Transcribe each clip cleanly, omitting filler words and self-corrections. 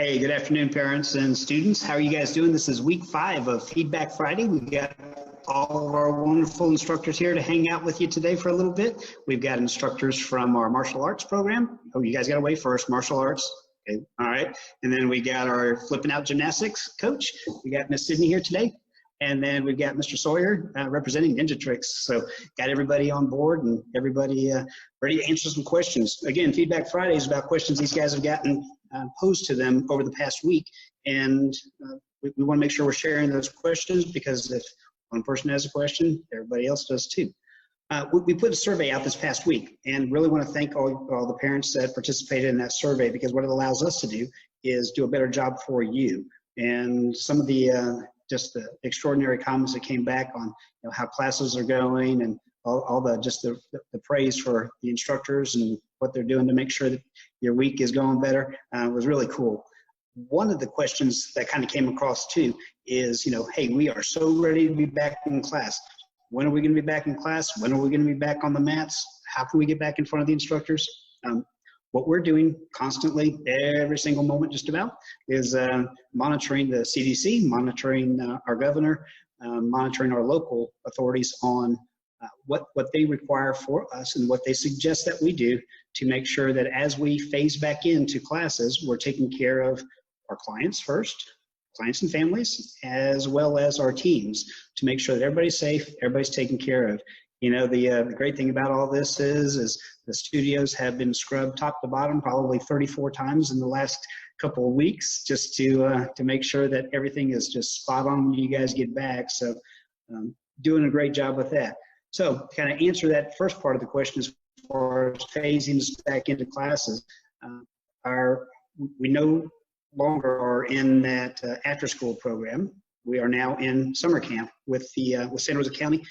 Hey, good afternoon, parents and students. How are you guys doing? This is week 5 of Feedback Friday. We've got all of our wonderful instructors here to hang out with you today for a little bit. We've got instructors from our martial arts program. Oh, you guys got away first, martial arts. Okay, all right. And then we got our flipping out gymnastics coach. We got Miss Sydney here today. And then we've got Mr. Sawyer representing Ninja Tricks. So got everybody on board and everybody ready to answer some questions. Again, Feedback Friday is about questions these guys have gotten posed to them over the past week. And we want to make sure we're sharing those questions, because if one person has a question, everybody else does too. We put a survey out this past week, and really want to thank all the parents that participated in that survey, because what it allows us to do is do a better job for you. And some of the just the extraordinary comments that came back on how classes are going, and all the praise for the instructors and what they're doing to make sure that your week is going better was really cool. One of the questions that kind of came across too is, hey, we are so ready to be back in class. When are we going to be back in class? When are we going to be back on the mats? How can we get back in front of the instructors? What we're doing constantly, every single moment just about, is monitoring the CDC, monitoring our governor, monitoring our local authorities on what they require for us and what they suggest that we do to make sure that as we phase back into classes, we're taking care of our clients first, clients and families, as well as our teams, to make sure that everybody's safe, everybody's taken care of. The great thing about all this is the studios have been scrubbed top to bottom probably 34 times in the last couple of weeks, just to make sure that everything is just spot on when you guys get back. So doing a great job with that. So to kind of answer that first part of the question as far as phasing us back into classes, we no longer are in that after-school program. We are now in summer camp with Santa Rosa County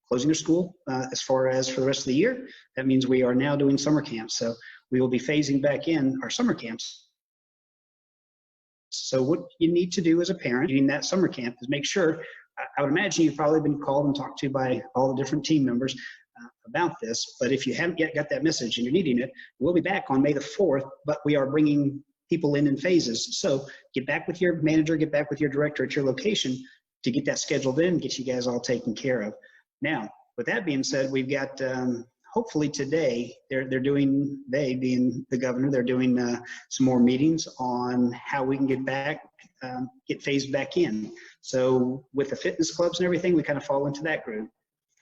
closing their school as far as for the rest of the year. That means we are now doing summer camps. So we will be phasing back in our summer camps. So what you need to do as a parent in that summer camp is make sure, I would imagine you've probably been called and talked to by all the different team members about this, but if you haven't yet got that message and you're needing it, we'll be back on May the 4th, but we are bringing people in phases. So get back with your manager, get back with your director at your location to get that scheduled in, get you guys all taken care of. Now, with that being said, we've got, hopefully today, they being the governor, they're doing some more meetings on how we can get phased back in. So with the fitness clubs and everything, we kind of fall into that group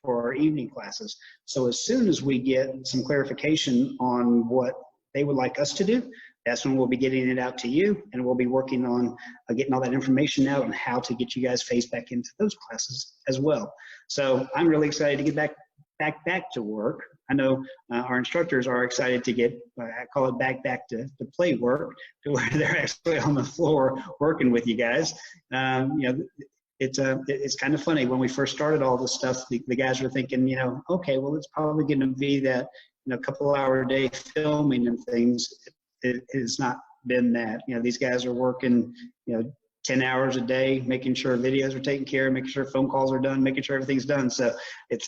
for our evening classes. So as soon as we get some clarification on what they would like us to do, that's when we'll be getting it out to you, and we'll be working on getting all that information out on how to get you guys phased back into those classes as well. So I'm really excited to get back to work. I know our instructors are excited to get, I call it back to play work, to where they're actually on the floor working with you guys. It's kind of funny. When we first started all this stuff, the guys were thinking, okay, well, it's probably going to be that couple-hour day filming and things. It has not been that. These guys are working 10 hours a day, making sure videos are taken care of, making sure phone calls are done, making sure everything's done. So it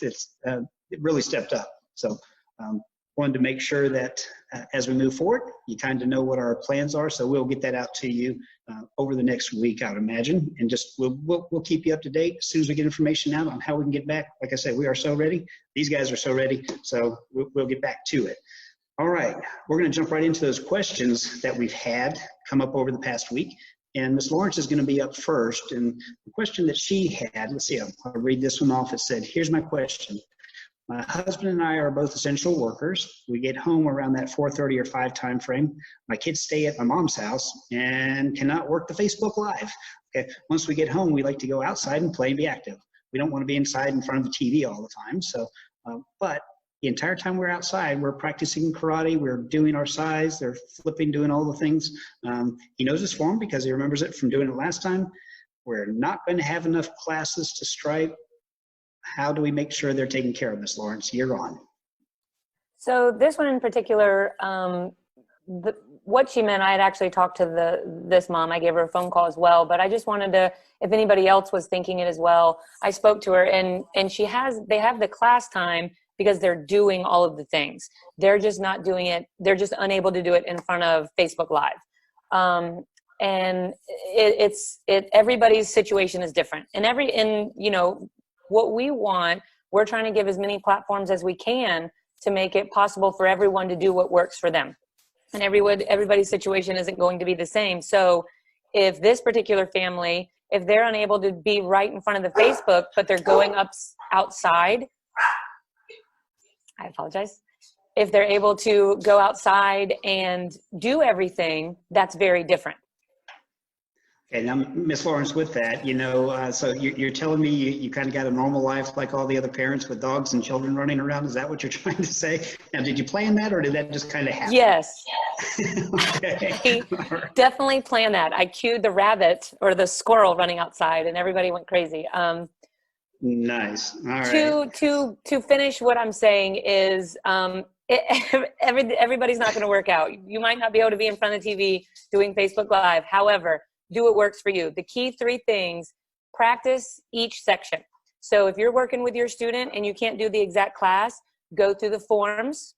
really stepped up. So wanted to make sure that as we move forward, you kind of know what our plans are. So we'll get that out to you over the next week, I would imagine, and just we'll keep you up to date as soon as we get information out on how we can get back. Like I said, we are so ready. These guys are so ready. So we'll get back to it. All right, we're going to jump right into those questions that we've had come up over the past week. And Ms. Lawrence is going to be up first. And the question that she had, let's see, I'll read this one off. It said, here's my question. My husband and I are both essential workers. We get home around that 4:30 or 5 time frame. My kids stay at my mom's house and cannot work the Facebook Live. Okay. Once we get home, we like to go outside and play and be active. We don't want to be inside in front of the TV all the time. So, but the entire time we're outside, we're practicing karate, we're doing our size, they're flipping, doing all the things. He knows this form because he remembers it from doing it last time. We're not going to have enough classes to stripe. How do we make sure they're taken care of, Ms. Lawrence? You're on. So this one in particular, what she meant, I had actually talked to this mom. I gave her a phone call as well, but I just wanted to, if anybody else was thinking it as well, I spoke to her, and they have the class time because they're doing all of the things. They're just not doing it. They're just unable to do it in front of Facebook Live. And everybody's situation is different. And what we want, we're trying to give as many platforms as we can to make it possible for everyone to do what works for them. And everybody's situation isn't going to be the same. So if this particular family, if they're unable to be right in front of the Facebook, but they're going outside, I apologize. If they're able to go outside and do everything, that's very different. Okay, now, Miss Lawrence, with that, so you're telling me you kind of got a normal life like all the other parents with dogs and children running around. Is that what you're trying to say? Now, did you plan that, or did that just kind of happen? Yes. Okay. I definitely planned that. I cued the rabbit or the squirrel running outside, and everybody went crazy. Nice. All right. To finish what I'm saying is, everybody's not going to work out. You might not be able to be in front of the TV doing Facebook Live. However, do what works for you. The key 3 things: practice each section. So if you're working with your student and you can't do the exact class, go through the forms,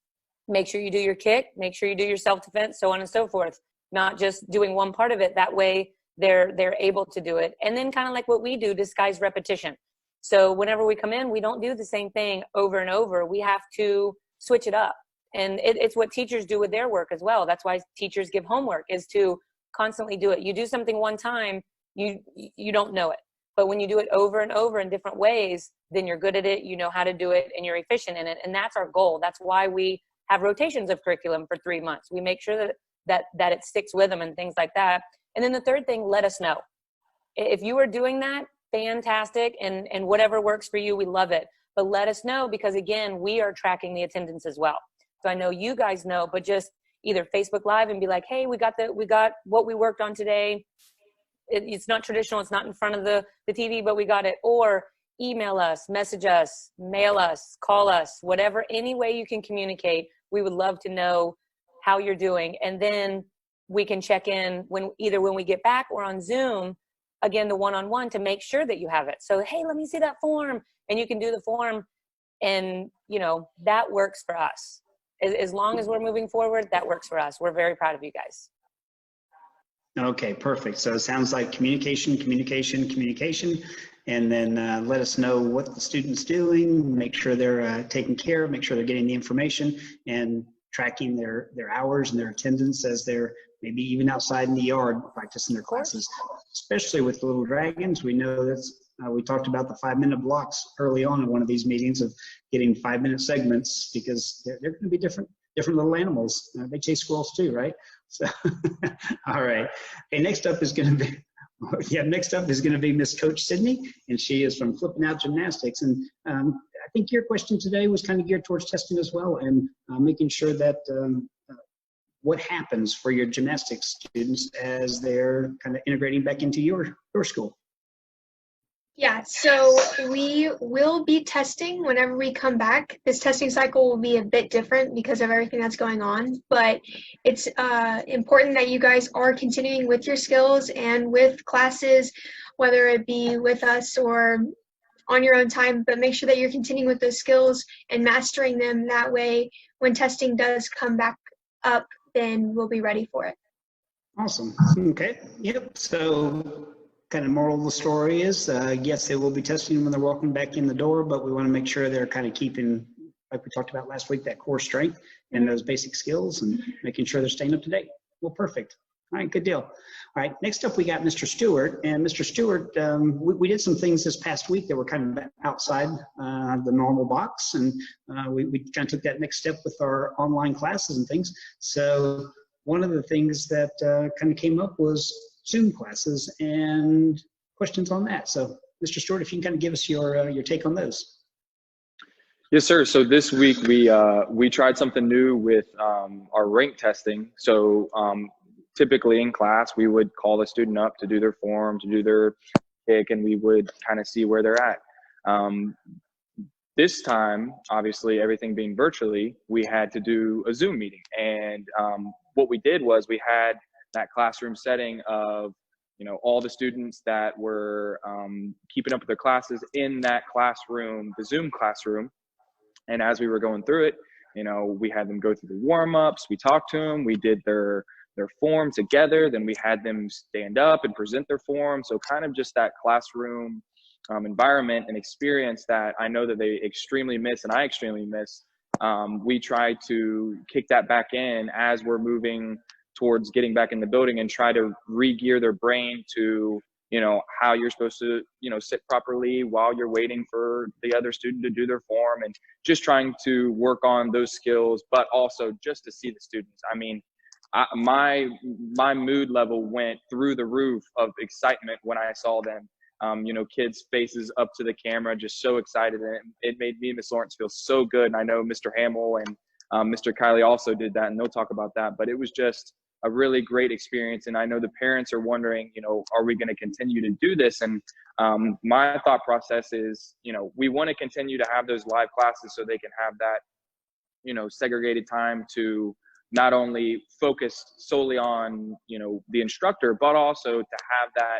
make sure you do your kick, make sure you do your self-defense, so on and so forth. Not just doing one part of it. That way they're able to do it. And then kind of like what we do, disguise repetition. So whenever we come in, we don't do the same thing over and over. We have to switch it up. And it's what teachers do with their work as well. That's why teachers give homework, is to constantly do it. You do something one time, you don't know it. But when you do it over and over in different ways, then you're good at it, you know how to do it, and you're efficient in it. And that's our goal. That's why we have rotations of curriculum for 3 months. We make sure that it sticks with them and things like that. And then the third thing, let us know. If you are doing that, fantastic, and whatever works for you, we love it. But let us know, because again, we are tracking the attendance as well. So I know you guys know, but just either Facebook Live and be like, hey, we got what we worked on today. It's not traditional. It's not in front of the TV, but we got it. Or email us, message us, mail us, call us, whatever, any way you can communicate. We would love to know how you're doing. And then we can check in when we get back or on Zoom, again, the one-on-one, to make sure that you have it. So, hey, let me see that form. And you can do the form, and that works for us. As long as we're moving forward, that works for us. We're very proud of you guys. Okay, perfect. So it sounds like communication, and then let us know what the student's doing, make sure they're taken care of, make sure they're getting the information, and tracking their hours and their attendance as they're maybe even outside in the yard practicing their classes. Especially with Little Dragons, we know that's we talked about the 5-minute blocks early on in one of these meetings of getting 5-minute segments, because they're going to be different little animals. They chase squirrels too, right? So, all right. Okay, next up is going to be Miss Coach Sydney, and she is from Flipping Out Gymnastics. And I think your question today was kind of geared towards testing as well, and making sure that what happens for your gymnastics students as they're kind of integrating back into your school. Yeah, so we will be testing whenever we come back. This testing cycle will be a bit different because of everything that's going on, but it's important that you guys are continuing with your skills and with classes, whether it be with us or on your own time, but make sure that you're continuing with those skills and mastering them. That way, when testing does come back up, then we'll be ready for it. Awesome. Okay. Yep. So kind of moral of the story is, yes, they will be testing when they're walking back in the door, but we want to make sure they're kind of keeping, like we talked about last week, that core strength and those basic skills, and making sure they're staying up to date. Well, perfect. All right, good deal. All right, next up we got Mr. Stewart. And Mr. Stewart, we did some things this past week that were kind of outside the normal box, and we kind of took that next step with our online classes and things. So one of the things that kind of came up was Zoom classes and questions on that. So Mr. Stewart, if you can kind of give us your take on those. Yes, sir. So this week we tried something new with our rank testing. So typically in class, we would call the student up to do their form, to do their kick, and we would kind of see where they're at. This time, obviously, everything being virtually, we had to do a Zoom meeting. And what we did was we had that classroom setting of, all the students that were keeping up with their classes in that classroom, the Zoom classroom. And as we were going through it, we had them go through the warm-ups, we talked to them, we did their their form together. Then we had them stand up and present their form. So kind of just that classroom environment and experience that I know that they extremely miss, and I extremely miss. We try to kick that back in as we're moving towards getting back in the building, and try to re-gear their brain to, how you're supposed to, sit properly while you're waiting for the other student to do their form, and just trying to work on those skills, but also just to see the students. I mean, my mood level went through the roof of excitement when I saw them. Kids' faces up to the camera, just so excited. And it made me and Miss Lawrence feel so good. And I know Mr. Hamill and Mr. Kiley also did that, and they'll talk about that. But it was just a really great experience. And I know the parents are wondering, are we going to continue to do this? And my thought process is, we want to continue to have those live classes so they can have that, segregated time to not only focus solely on, the instructor, but also to have that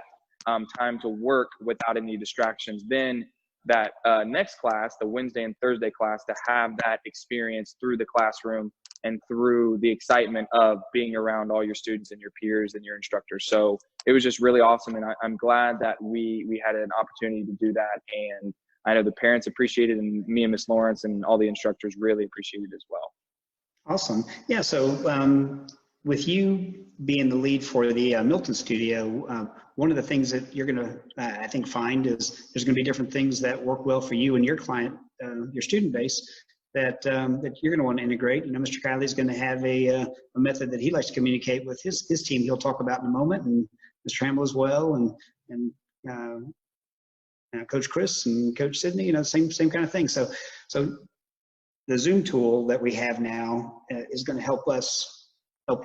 time to work without any distractions. Then that next class, the Wednesday and Thursday class, to have that experience through the classroom and through the excitement of being around all your students and your peers and your instructors. So it was just really awesome. And I'm glad that we had an opportunity to do that. And I know the parents appreciated it, and me and Miss Lawrence and all the instructors really appreciated it as well. Awesome. Yeah, so with you being the lead for the Milton studio, one of the things that you're going to, I think, find is there's going to be different things that work well for you and your client, your student base, that you're going to want to integrate. Mr. Kiley's going to have a method that he likes to communicate with his team. He'll talk about in a moment, and Mr. Hamill as well, and Coach Chris and Coach Sidney. Same kind of thing. So the Zoom tool that we have now is going to help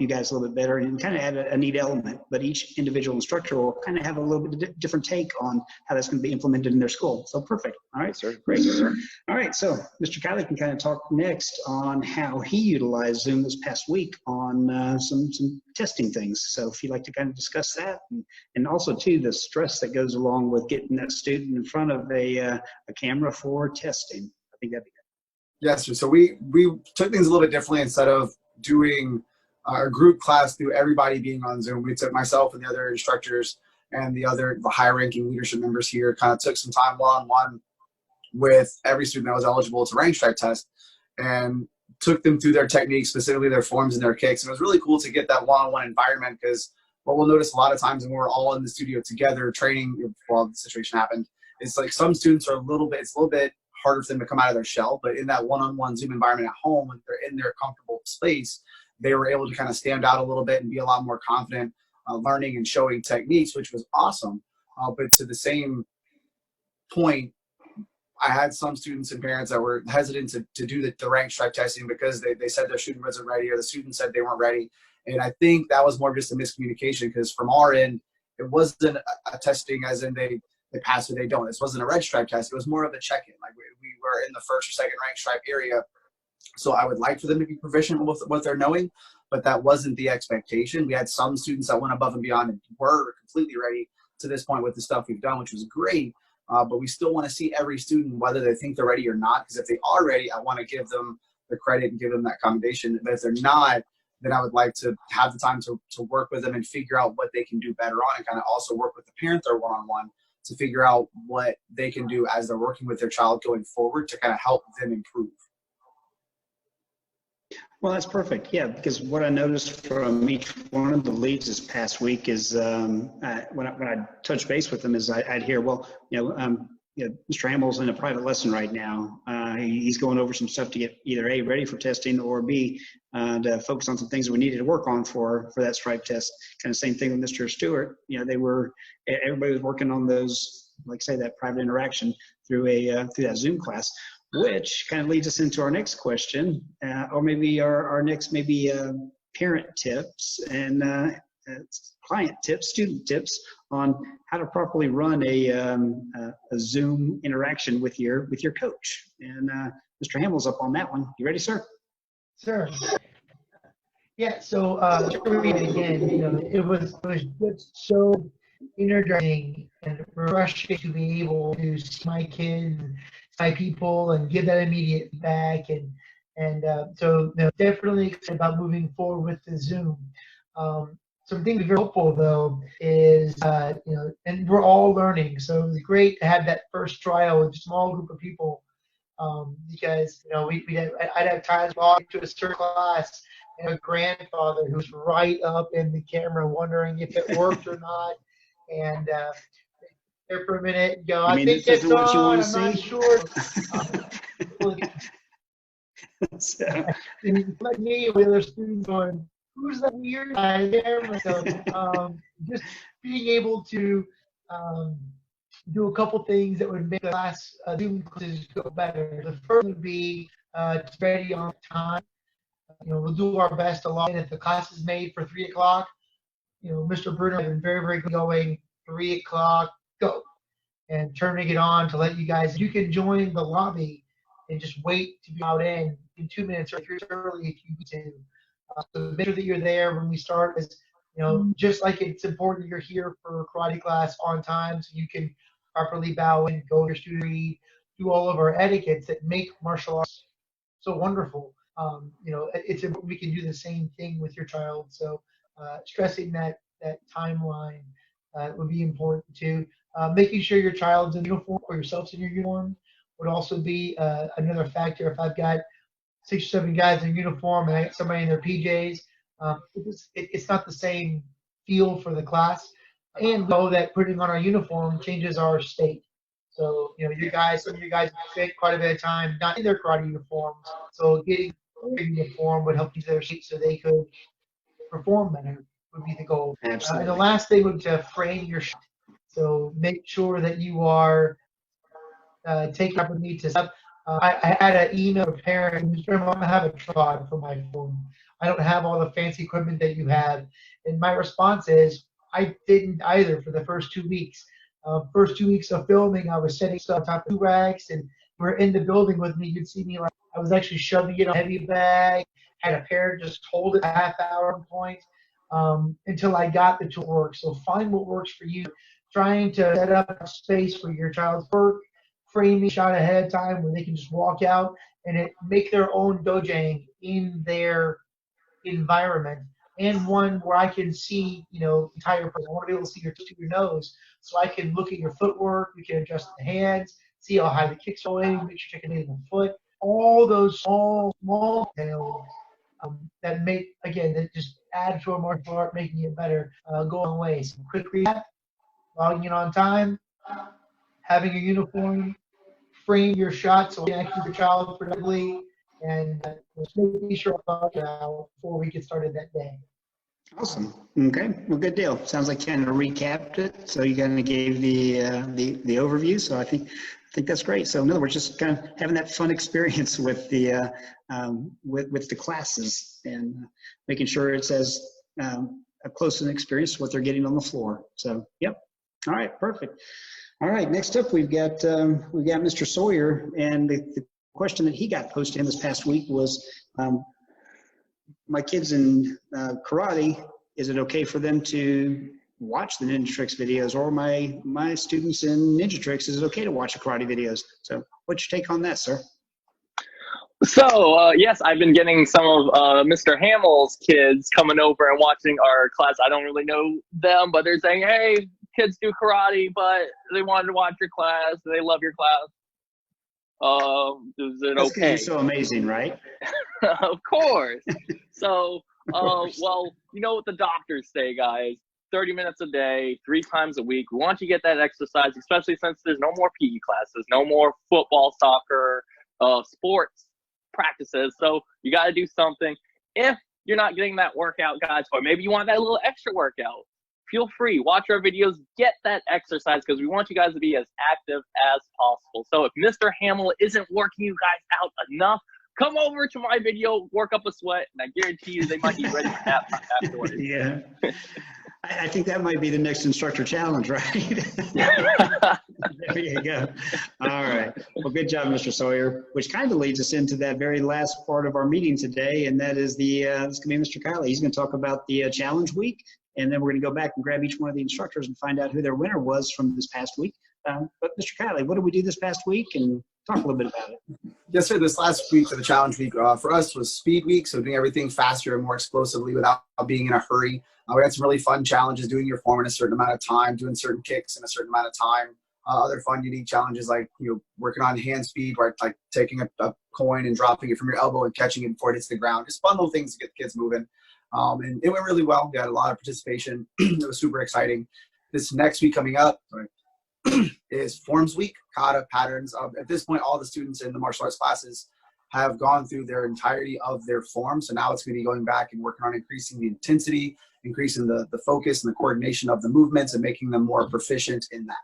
you guys a little bit better and kind of add a neat element, but each individual instructor will kind of have a little bit different take on how that's going to be implemented in their school. So perfect. All right, sir. Great. All right, so Mr. Kiley can kind of talk next on how he utilized Zoom this past week on some testing things. So if you'd like to kind of discuss that, and also too the stress that goes along with getting that student in front of a camera for testing. I think that'd be good. Yes, so we took things a little bit differently. Instead of doing a group class through everybody being on Zoom, we took myself and the other instructors and the high-ranking leadership members here, kind of took some time one-on-one with every student that was eligible to rank stripe test, and took them through their techniques, specifically their forms and their kicks. And it was really cool to get that one-on-one environment, because what we'll notice a lot of times when we're all in the studio together training while the situation happened, it's like some students are it's a little bit harder for them to come out of their shell, but in that one-on-one Zoom environment at home, when they're in their comfortable space, they were able to kind of stand out a little bit and be a lot more confident learning and showing techniques, which was awesome. But to the same point, I had some students and parents that were hesitant to do the rank stripe testing because they said their student wasn't ready, or the student said they weren't ready. And I think that was more just a miscommunication, because from our end, it wasn't a testing as in they pass or they don't. This wasn't a red stripe test. It was more of a check-in. Like we were in the first or second rank stripe area. So I would like for them to be proficient with what they're knowing, but that wasn't the expectation. We had some students that went above and beyond and were completely ready to this point with the stuff we've done, which was great. But we still want to see every student, whether they think they're ready or not, because if they are ready, I want to give them the credit and give them that commendation. But if they're not, then I would like to have the time to work with them and figure out what they can do better on, and kind of also work with the parent there one-on-one to figure out what they can do as they're working with their child going forward to kind of help them improve. Well, that's perfect. Yeah, because what I noticed from each one of the leads this past week is when I touch base with them is I'd hear, well, Mr. Hamill's in a private lesson right now. He's going over some stuff to get either A, ready for testing, or B, to focus on some things that we needed to work on for that stripe test. Kind of same thing with Mr. Stewart. Everybody was working on those, like say, that private interaction through that Zoom class, which kind of leads us into our next question, or maybe our next parent tips and client tips, student tips on how to properly run a Zoom interaction with your coach. And Mr. Hamill's up on that one. You ready, sir? Sure. Yeah. So to read it again, it was just so energizing and refreshing to be able to see my kids, my people, and give that immediate feedback. So definitely excited about moving forward with the Zoom. Some things very helpful though is, and we're all learning. So it was great to have that first trial with a small group of people, because I'd have times walking to a certain class and a grandfather who's right up in the camera wondering if it worked or not, and there for a minute and go, I think this it's isn't what you on, want I'm to not see? sure. So, And like me, with other students going, who's that weird guy there? So, just being able to do a couple things that would make the class Zoom classes go better. The first would be it's ready on time. We'll do our best to log in if the class is made for 3 o'clock. Mr. Bruno has been very, very good going 3 o'clock, go, and turning it on to let you guys. You can join the lobby and just wait to be out in 2 minutes or 3 minutes early if you need to. So make sure that you're there when we start. As just like it's important you're here for karate class on time, so you can properly bow and go to your student read, do all of our etiquettes that make martial arts so wonderful. It's important we can do the same thing with your child. So stressing that timeline would be important too. Making sure your child's in uniform or yourself's in your uniform would also be another factor. If I've got 6 or 7 guys in uniform and I got somebody in their PJs, it's not the same feel for the class. And know that putting on our uniform changes our state. So, some of you guys spent quite a bit of time not in their karate uniforms. So getting a uniform would help you their state so they could perform better would be the goal. absolutely. And the last thing would be to frame your shot. So make sure that you are taking up with me to step. I had an email to a parent who's going to have a tripod for my phone. I don't have all the fancy equipment that you have. And my response is, I didn't either for the first 2 weeks. First 2 weeks of filming, I was setting stuff on top of 2 racks, and we're in the building with me. You'd see me like I was actually shoving it on a heavy bag, had a parent just hold it a half hour point until I got the tool to work. So find what works for you. Trying to set up a space for your child's work, framing shot ahead of time where they can just walk out and make their own dojang in their environment, and one where I can see, entire person. I want to be able to see your nose, so I can look at your footwork. We can adjust the hands, see how high the kicks are going, make sure you're taking the foot. All those small details that just add to a martial art, making it better, go a long way. So quick recap: logging in on time, having a uniform, frame your shots so you can keep your child productively, and just making sure before we get started that day. Awesome. Okay. Well, good deal. Sounds like you kind of recapped it. So you kind of gave the overview. So I think that's great. So in other words, just kind of having that fun experience with the with the classes and making sure it's as a close an experience to what they're getting on the floor. So yep. All right. Perfect. All right. Next up, we've got Mr. Sawyer, and the question that he got posed to him this past week was, my kids in karate, is it okay for them to watch the Ninja Tricks videos, or my students in Ninja Tricks, is it okay to watch the karate videos? So what's your take on that, sir? So, yes, I've been getting some of Mr. Hamill's kids coming over and watching our class. I don't really know them, but they're saying, hey, kids do karate, but they wanted to watch your class. They love your class. Is it okay? That's so amazing, right? Of course. So, well, you know what the doctors say, guys. 30 minutes a day, 3 times a week. We want you to get that exercise, especially since there's no more PE classes, no more football, soccer, sports practices. So you got to do something. If you're not getting that workout, guys, or maybe you want that little extra workout, feel free. Watch our videos. Get that exercise, because we want you guys to be as active as possible. So if Mr. Hamill isn't working you guys out enough, come over to my video, work up a sweat, and I guarantee you they might be ready for nap time afterwards. Yeah. I think that might be the next instructor challenge, right? There you go. All right. Well, good job, Mr. Sawyer, which kind of leads us into that very last part of our meeting today, and that is this is going to be Mr. Kiley. He's going to talk about the challenge week, and then we're going to go back and grab each one of the instructors and find out who their winner was from this past week. But Mr. Kiley, what did we do this past week, and Talk a little bit about it. Yes, sir. This last week of the challenge week for us was speed week, so doing everything faster and more explosively without being in a hurry. We had some really fun challenges, doing your form in a certain amount of time, doing certain kicks in a certain amount of time. Other fun, unique challenges like working on hand speed, like taking a coin and dropping it from your elbow and catching it before it hits the ground. Just fun little things to get the kids moving. And it went really well. We had a lot of participation. It was super exciting. This next week coming up is Forms Week, kata patterns. At this point, all the students in the martial arts classes have gone through their entirety of their form. So now it's going to be going back and working on increasing the intensity, increasing the focus and the coordination of the movements, and making them more proficient in that.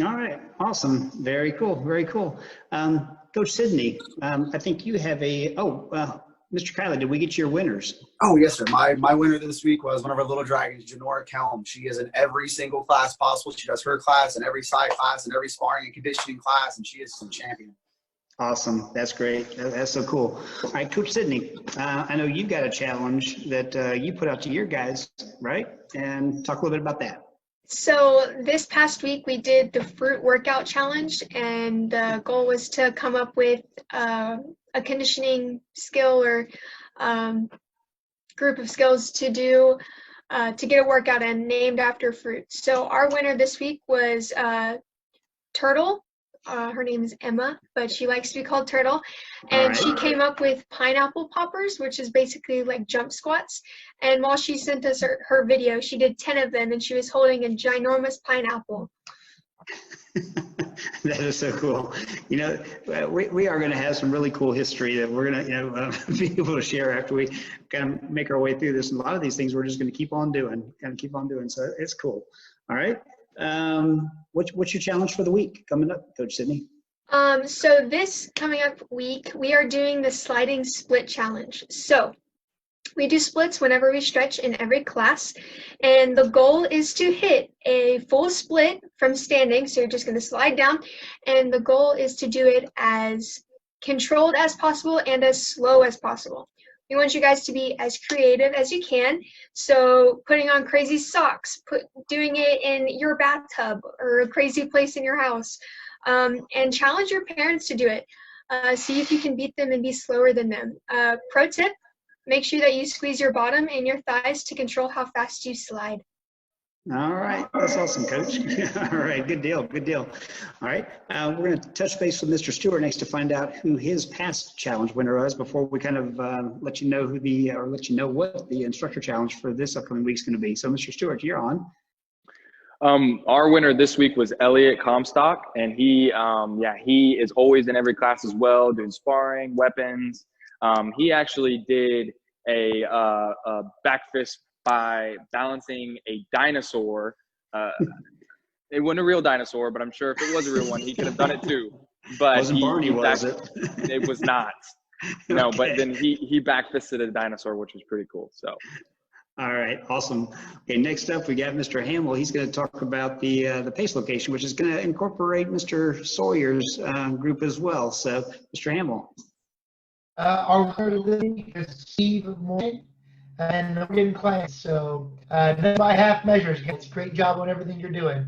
All right, awesome. Very cool, very cool. Coach Sidney, I think you have Mr. Kylie, did we get your winners? Oh, yes, sir. My winner this week was one of our little dragons, Janora Kelm. She is in every single class possible. She does her class and every side class and every sparring and conditioning class, and she is some champion. Awesome. That's great. That's so cool. All right, Coach Sidney, I know you got a challenge that you put out to your guys, right? And talk a little bit about that. So this past week we did the fruit workout challenge, and the goal was to come up with a conditioning skill or group of skills to do to get a workout in named after fruit. So our winner this week was Turtle. Her name is Emma, but she likes to be called Turtle. And she came up with pineapple poppers, which is basically like jump squats. And while she sent us her video, she did 10 of them, and she was holding a ginormous pineapple. That is so cool. We are going to have some really cool history that we're going to, be able to share after we kind of make our way through this. And a lot of these things we're just going to keep on doing. So it's cool. All right. What's your challenge for the week coming up, Coach Sidney? So this coming up week, we are doing the sliding split challenge. So we do splits whenever we stretch in every class, and the goal is to hit a full split from standing. So you're just going to slide down, and the goal is to do it as controlled as possible and as slow as possible. We want you guys to be as creative as you can. So putting on crazy socks, doing it in your bathtub or a crazy place in your house, and challenge your parents to do it. See if you can beat them and be slower than them. Pro tip, make sure that you squeeze your bottom and your thighs to control how fast you slide. All right, that's awesome, Coach. All right, good deal. All right, we're going to touch base with Mr. Stewart next to find out who his past challenge winner was before we kind of let you know what the instructor challenge for this upcoming week is going to be. So, Mr. Stewart, you're on. Our winner this week was Elliot Comstock, and he is always in every class as well, doing sparring, weapons. He actually did a back fist by balancing a dinosaur. It wasn't a real dinosaur, but I'm sure if it was a real one, he could have done it too. But wasn't Barney, was it? It was not. No, Okay. But then he back fisted a dinosaur, which was pretty cool. So. All right, awesome. Okay, next up we got Mr. Hamill. He's going to talk about the PACE location, which is going to incorporate Mr. Sawyer's group as well. So, Mr. Hamill. Our winner this week is Steve Morgan, and we're getting clients. So none by half measures. It's a great job on everything you're doing.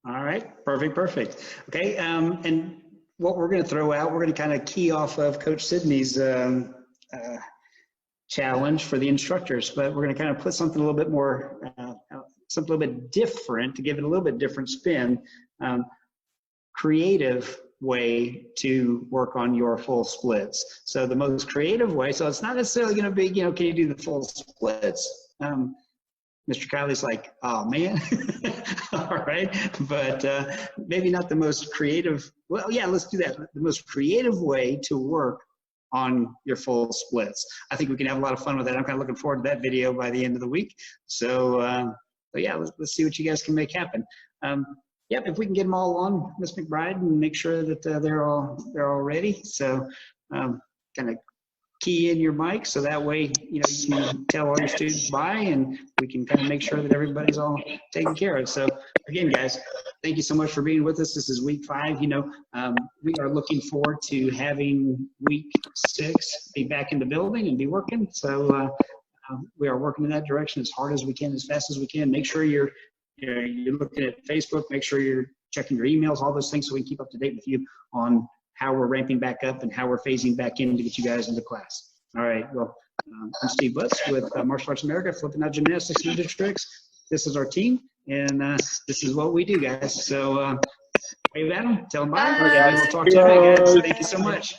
All right, perfect. Okay, and what we're going to throw out, we're going to kind of key off of Coach Sidney's challenge for the instructors, but we're going to kind of put something a little bit more, something a little bit different to give it a little bit different spin, creative way to work on your full splits. So the most creative way, so it's not necessarily going to be, can you do the full splits? Mr. Kylie's like, oh man, all right, but maybe not the most creative. Well, yeah, let's do that. The most creative way to work on your full splits. I think we can have a lot of fun with that. I'm kind of looking forward to that video by the end of the week. So yeah, let's see what you guys can make happen. Yep, if we can get them all on, Ms. McBride, and make sure that they're all ready. So kind of key in your mic so that way you can tell all your students bye, and we can kind of make sure that everybody's all taken care of. So again, guys, thank you so much for being with us. This is week 5. We are looking forward to having week 6 be back in the building and be working. So we are working in that direction as hard as we can, as fast as we can. Make sure you're looking at Facebook. Make sure you're checking your emails, all those things, so we can keep up to date with you on how we're ramping back up and how we're phasing back in to get you guys into class. All right, well, I'm Steve Butts with Martial Arts America, Flipping Out Gymnastics Ninja Tricks. This is our team, and this is what we do, guys. So, wave at them, tell them bye, and we'll talk to you later, guys. Thank you so much.